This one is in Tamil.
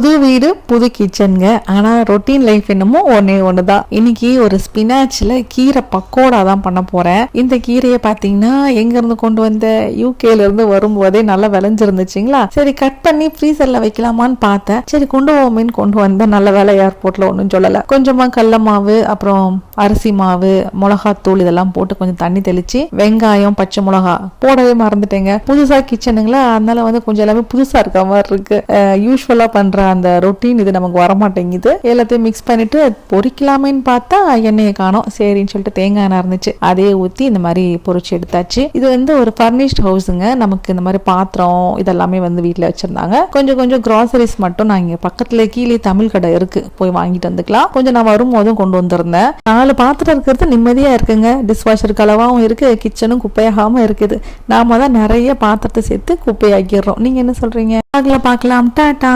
புது வீடு புது கிச்சனுங்க. ஆனா ரொட்டீன் லைஃப் என்னமோ ஒண்ணுதான். இன்னைக்கு ஒரு ஸ்பினாச்ல கீரை பக்கோடா தான் பண்ண போறேன். இந்த கீரையை பாத்தீங்கன்னா எங்க இருந்து கொண்டு வந்த யூகேல இருந்து வரும்போதே நல்லா விளைஞ்சிருந்துச்சுங்களா. சரி கட் பண்ணி ஃப்ரீசர்ல வைக்கலாமான்னு பார்த்தேன். சரி கொண்டு போவோமேன்னு கொண்டு வந்தேன். நல்ல வேலை ஏர்போர்ட்ல ஒன்றும் சொல்லல. கொஞ்சமா கடல மாவு, அப்புறம் அரிசி மாவு, மிளகாத்தூள் இதெல்லாம் போட்டு கொஞ்சம் தண்ணி தெளிச்சு வெங்காயம், பச்சை மிளகா போடவே மறந்துட்டேங்க. புதுசா கிச்சனுங்களா, அதனால கொஞ்சம் எல்லாமே புதுசா இருக்க மாதிரி இருக்கு. யூஸ்வலா பண்ற அந்த ரொட்டீன் இது நமக்கு வரமாட்டேங்குது. எல்லாத்தையும் மிக்ஸ் பண்ணிட்டு பொரிக்கலாமேன்னு பார்த்தா எண்ணெயை காணோம். சரின்னு சொல்லிட்டு தேங்காய் எண்ணெய் இருந்துச்சு, அதே ஊத்தி இந்த மாதிரி பொரிச்சு எடுத்தாச்சு. இது ஒரு ஃபர்னிஷ்ட் ஹவுஸுங்க. நமக்கு இந்த மாதிரி பாத்திரம் இதெல்லாமே வீட்டுல வச்சிருந்தாங்க. கொஞ்சம் கொஞ்சம் கிராசரிஸ் மட்டும் நான் இங்க பக்கத்துல கீழே தமிழ் கடை இருக்கு, போய் வாங்கிட்டு வந்துக்கலாம். கொஞ்சம் நான் வரும்போதும் கொண்டு வந்திருந்தேன். 4 பாத்திரம் இருக்கிறது நிம்மதியா இருக்குங்க. டிஷ் வாஷர் கலவாவும் இருக்கு, கிச்சனும் குப்பையாகாம இருக்குது. நாம தான் நிறைய பாத்திரத்தை சேர்த்து குப்பையாக்கிடுறோம். நீங்க என்ன சொல்றீங்க? பார்க்கலாம். டாடா.